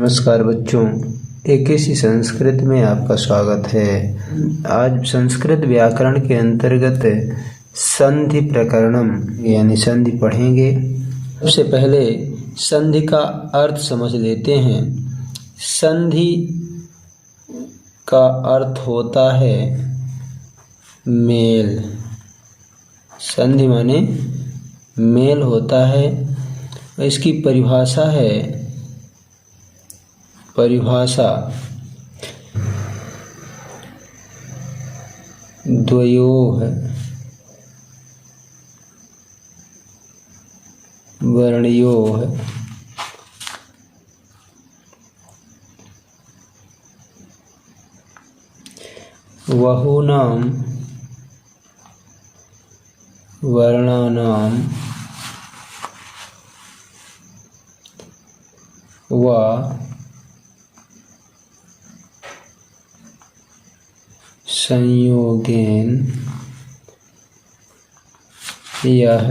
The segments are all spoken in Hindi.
नमस्कार बच्चों, एकेसी संस्कृत में आपका स्वागत है। आज संस्कृत व्याकरण के अंतर्गत संधि प्रकरणम यानी संधि पढ़ेंगे। सबसे पहले संधि का अर्थ समझ लेते हैं। संधि का अर्थ होता है मेल। संधि माने मेल होता है। इसकी परिभाषा द्वयोः वर्णयोः बहूनां वर्णानां वा संयोगेन यह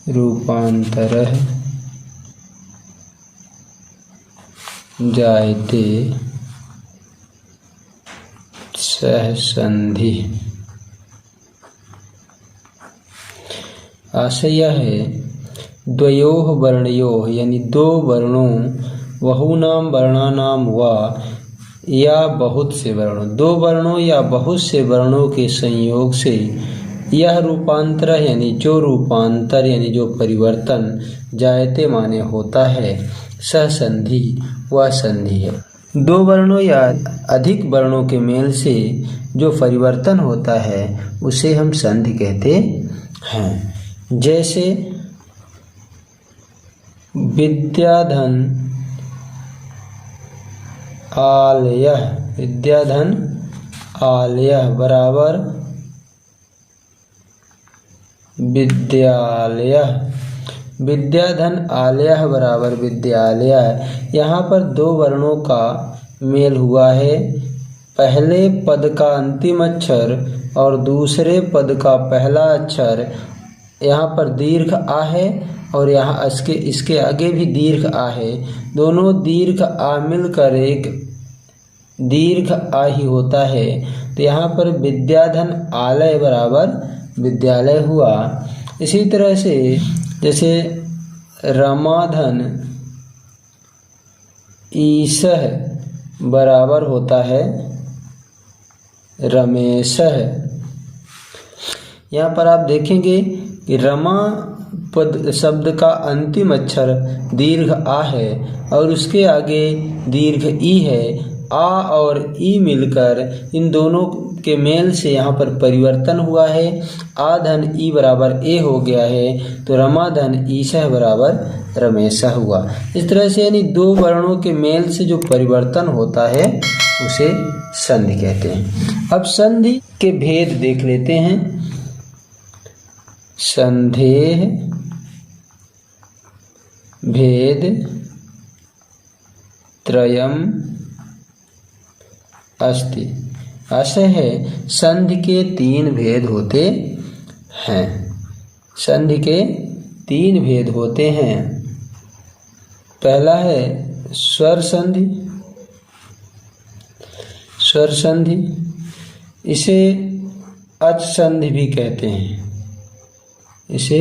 रूपांतरः जायते सः संधि। आशय है द्वयोः वर्णयोः यानी दो वर्णों, बहूनां वर्णानां वा या बहुत से वर्णों, दो वर्णों या बहुत से वर्णों के संयोग से यह रूपांतर यानी जो रूपांतर यानी जो परिवर्तन जायते माने होता है, सह संधि वह संधि है। दो वर्णों या अधिक वर्णों के मेल से जो परिवर्तन होता है उसे हम संधि कहते हैं। जैसे विद्याधन आलयः, विद्याधन आलयः बराबर विद्यालयः, विद्याधन आलयः बराबर विद्यालयः। यहाँ पर दो वर्णों का मेल हुआ है। पहले पद का अंतिम अक्षर और दूसरे पद का पहला अक्षर, यहाँ पर दीर्घ आ है और यहाँ इसके आगे भी दीर्घ आ है। दोनों दीर्घ आ मिलकर एक दीर्घ आ ही होता है। तो यहाँ पर विद्याधन आलय बराबर विद्यालय हुआ। इसी तरह से जैसे रमाधन ईशः बराबर होता है रमेशः। यहाँ पर आप देखेंगे कि रमा पद शब्द का अंतिम अक्षर दीर्घ आ है और उसके आगे दीर्घ ई है। आ और ई मिलकर इन दोनों के मेल से यहाँ पर परिवर्तन हुआ है। आ धन ई बराबर ए हो गया है, तो रमा धन ईशः बराबर रमेशः हुआ। इस तरह से यानी दो वर्णों के मेल से जो परिवर्तन होता है उसे संधि कहते हैं। अब संधि के भेद देख लेते हैं। संधेः भेद त्रयम् अस्ति। आशय है संधि के तीन भेद होते हैं। संधि के तीन भेद होते हैं। पहला है स्वर संधि। स्वर संधि इसे अच संधि भी कहते हैं। इसे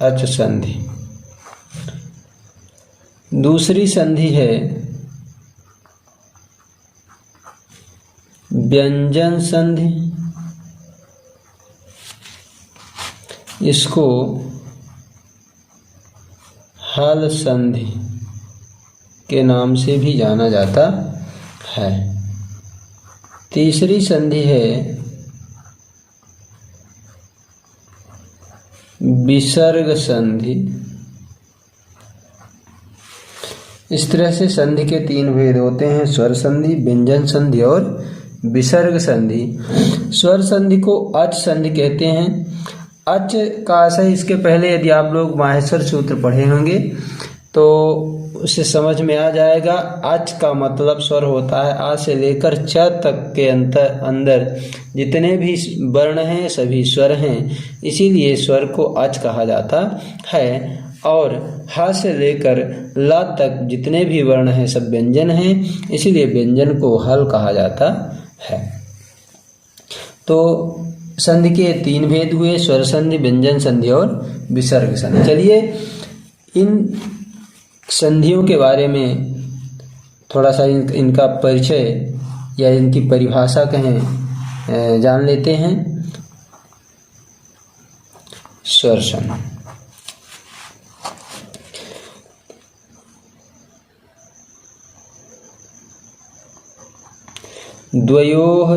अच संधि। दूसरी संधि है व्यंजन संधि। इसको हल संधि के नाम से भी जाना जाता है। तीसरी संधि है विसर्ग संधि। इस तरह से संधि के तीन भेद होते हैं, स्वर संधि, व्यंजन संधि और विसर्ग संधि। स्वर संधि को अच संधि कहते हैं। अच का आशय इसके पहले यदि आप लोग माहेश्वर सूत्र पढ़े होंगे तो उसे समझ में आ जाएगा। अच का मतलब स्वर होता है आ से लेकर च तक के अंदर जितने भी वर्ण हैं सभी स्वर हैं, इसीलिए स्वर को अच कहा जाता है। और ह से लेकर ल तक जितने भी वर्ण हैं सब व्यंजन हैं, इसीलिए व्यंजन को हल कहा जाता है। तो संधि के 3 भेद हुए, स्वर संधि, व्यंजन संधि और विसर्ग संधि। चलिए इन संधियों के बारे में थोड़ा सा इनका परिचय या इनकी परिभाषा कहें जान लेते हैं। स्वर संधि, द्वयोः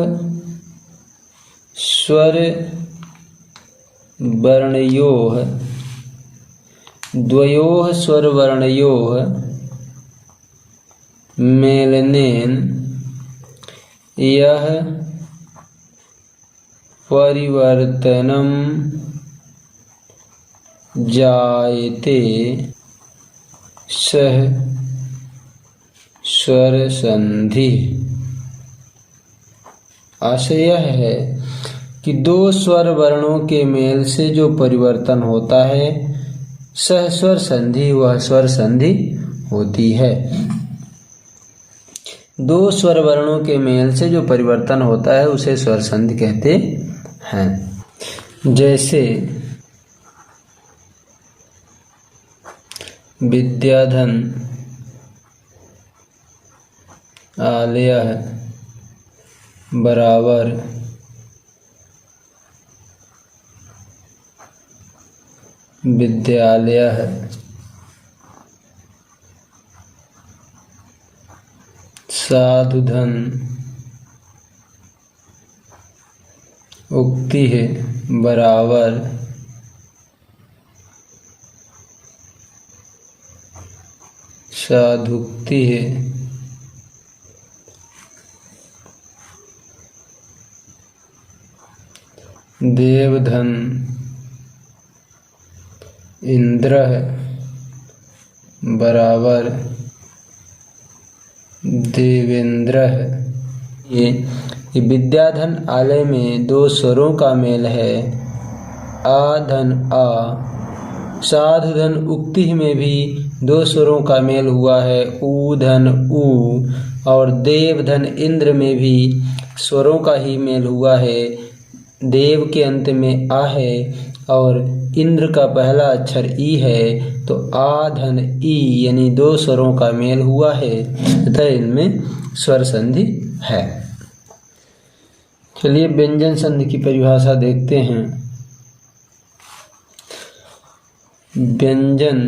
स्वर वर्णयोः मेलनेन यह परिवर्तनम जायते सह स्वर संधि। आशय यह है कि 2 स्वर वर्णों के मेल से जो परिवर्तन होता है सह स्वर संधि, वह स्वर संधि होती है। 2 स्वर वर्णों के मेल से जो परिवर्तन होता है उसे स्वर संधि कहते हैं। जैसे विद्याधन आलयः बराबर विद्यालयः, साधुधन उक्तिः बराबर साधुक्तिः। देवधन इंद्रः बराबर देवेंद्रः। ये विद्याधन आलय में 2 स्वरों का मेल है, आ धन आ। साधुधन उक्ति में भी 2 स्वरों का मेल हुआ है, ऊ धन ऊ। और देवधन इंद्र में भी स्वरों का ही मेल हुआ है, देव के अंत में आ है और इंद्र का पहला अक्षर ई है, तो आ धन ई यानी 2 स्वरों का मेल हुआ है तथा इनमें स्वर संधि है। चलिए व्यंजन संधि की परिभाषा देखते हैं। व्यंजन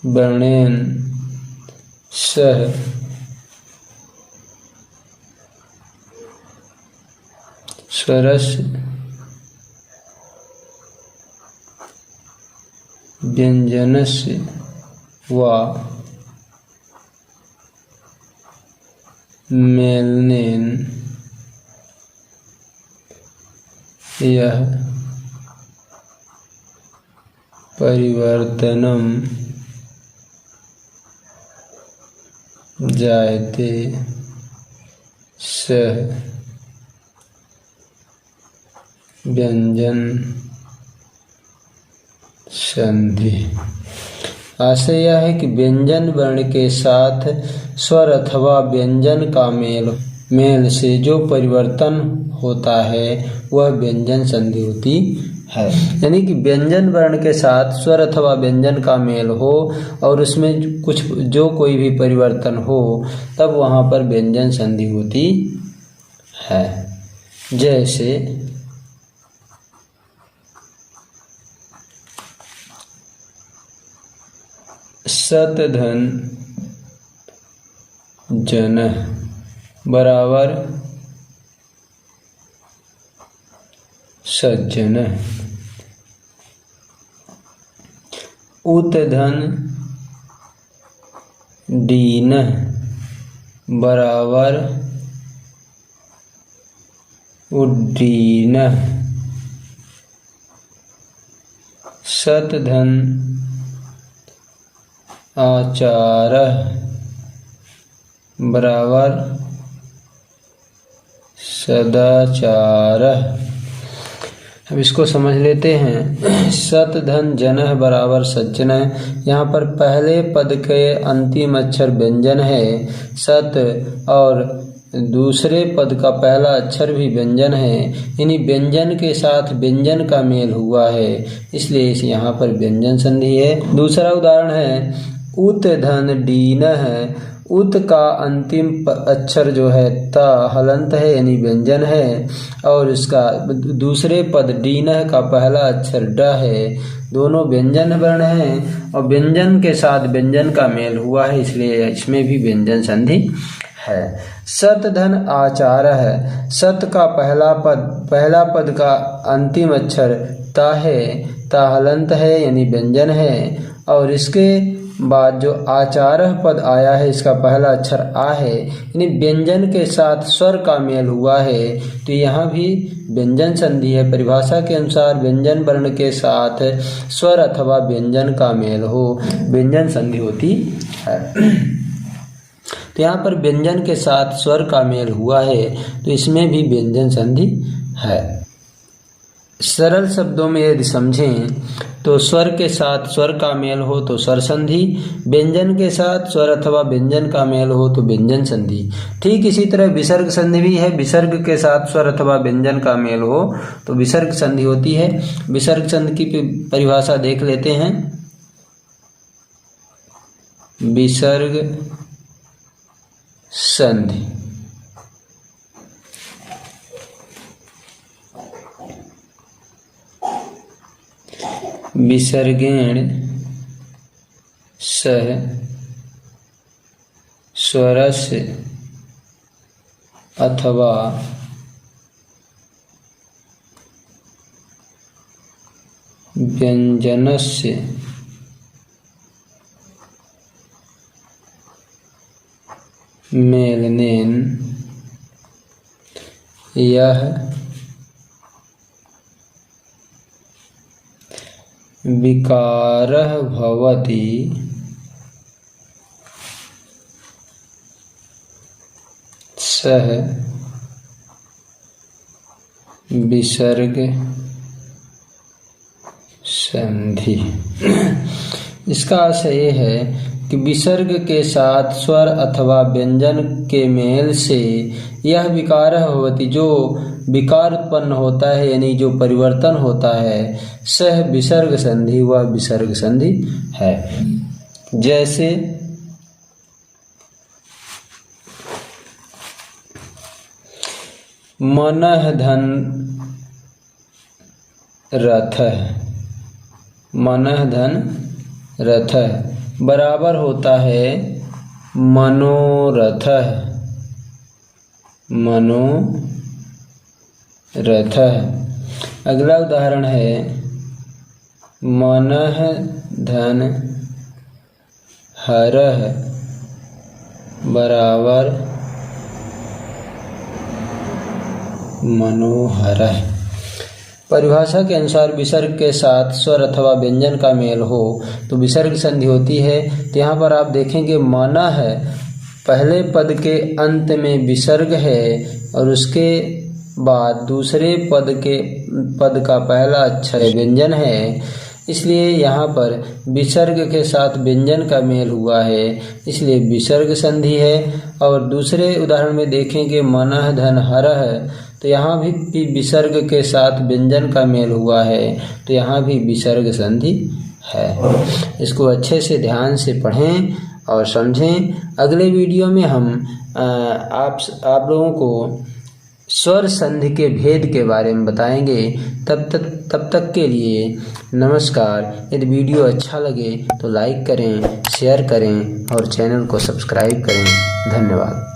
वर्णेन सह स्वरस्य व्यंजनस्य वा मेलनेन यह परिवर्तनम जायते सह व्यंजन संधि। आशय यह है कि व्यंजन वर्ण के साथ स्वर अथवा व्यंजन का मेल से जो परिवर्तन होता है वह व्यंजन संधि होती है। यानी कि व्यंजन वर्ण के साथ स्वर अथवा व्यंजन का मेल हो और उसमें कोई भी परिवर्तन हो तब वहाँ पर व्यंजन संधि होती है। जैसे सतधन जन बराबर सज्जन। उतधन दीन बराबर उड्डीन। सत धन आचारः बराबर सदाचारः। अब इसको समझ लेते हैं। सत धन जनः बराबर सज्जनः। यहाँ पर पहले पद के अंतिम अक्षर व्यंजन है सत, और दूसरे पद का पहला अक्षर भी व्यंजन है। यानी व्यंजन के साथ व्यंजन का मेल हुआ है, इसलिए इस यहाँ पर व्यंजन संधि है। दूसरा उदाहरण है उत धन डीनः। उत का अंतिम अक्षर जो है ता हलंत है यानी व्यंजन है, और इसका दूसरे पद डीनः का पहला अक्षर ड है। दोनों व्यंजन वर्ण हैं और व्यंजन के साथ व्यंजन का मेल हुआ है, इसलिए इसमें भी व्यंजन संधि है। सत धन आचारः। सत का पहला पद का अंतिम अक्षर ता है, ता हलंत है यानी व्यंजन है, और इसके बाद जो आचारः पद आया है इसका पहला अक्षर आ है, यानी व्यंजन के साथ स्वर का मेल हुआ है, तो यहाँ भी व्यंजन संधि है। परिभाषा के अनुसार व्यंजन वर्ण के साथ स्वर अथवा व्यंजन का मेल हो, व्यंजन संधि होती है। तो यहाँ पर व्यंजन के साथ स्वर का मेल हुआ है, तो इसमें भी व्यंजन संधि है। सरल शब्दों में यदि समझें तो स्वर के साथ स्वर का मेल हो तो स्वर संधि, व्यंजन के साथ स्वर अथवा व्यंजन का मेल हो तो व्यंजन संधि। ठीक इसी तरह विसर्ग संधि भी है। विसर्ग के साथ स्वर अथवा व्यंजन का मेल हो तो विसर्ग संधि होती है। विसर्ग संधि की परिभाषा देख लेते हैं। विसर्ग संधि विसर्गेण सह स्वरस्य अथवा व्यंजनस्य मेलनेन यह विकारः भवति सह विसर्ग संधि। इसका आशय ये है कि विसर्ग के साथ स्वर अथवा व्यंजन के मेल से यह विकारः भवति, जो विकार उत्पन्न होता है यानी जो परिवर्तन होता है, सह विसर्ग संधि, वह विसर्ग संधि है। जैसे मनः धन रथः। मनः धन रथः बराबर होता है मनोरथः। मनोरथः। अगला उदाहरण है मनः धन हरः बराबर मनोहरः। परिभाषा के अनुसार विसर्ग के साथ स्वर अथवा व्यंजन का मेल हो तो विसर्ग संधि होती है। तो यहाँ पर आप देखेंगे मनः है, पहले पद के अंत में विसर्ग है और उसके बाद दूसरे पद का पहला अक्षर व्यंजन है, इसलिए यहाँ पर विसर्ग के साथ व्यंजन का मेल हुआ है, इसलिए विसर्ग संधि है। और दूसरे उदाहरण में देखेंगे मनः धन हरः, तो यहाँ भी विसर्ग के साथ व्यंजन का मेल हुआ है, तो यहाँ भी विसर्ग संधि है। इसको अच्छे से ध्यान से पढ़ें और समझें। अगले वीडियो में हम आप लोगों को स्वर संधि के भेद के बारे में बताएंगे। तब तक के लिए नमस्कार। यदि वीडियो अच्छा लगे तो लाइक करें, शेयर करें और चैनल को सब्सक्राइब करें। धन्यवाद।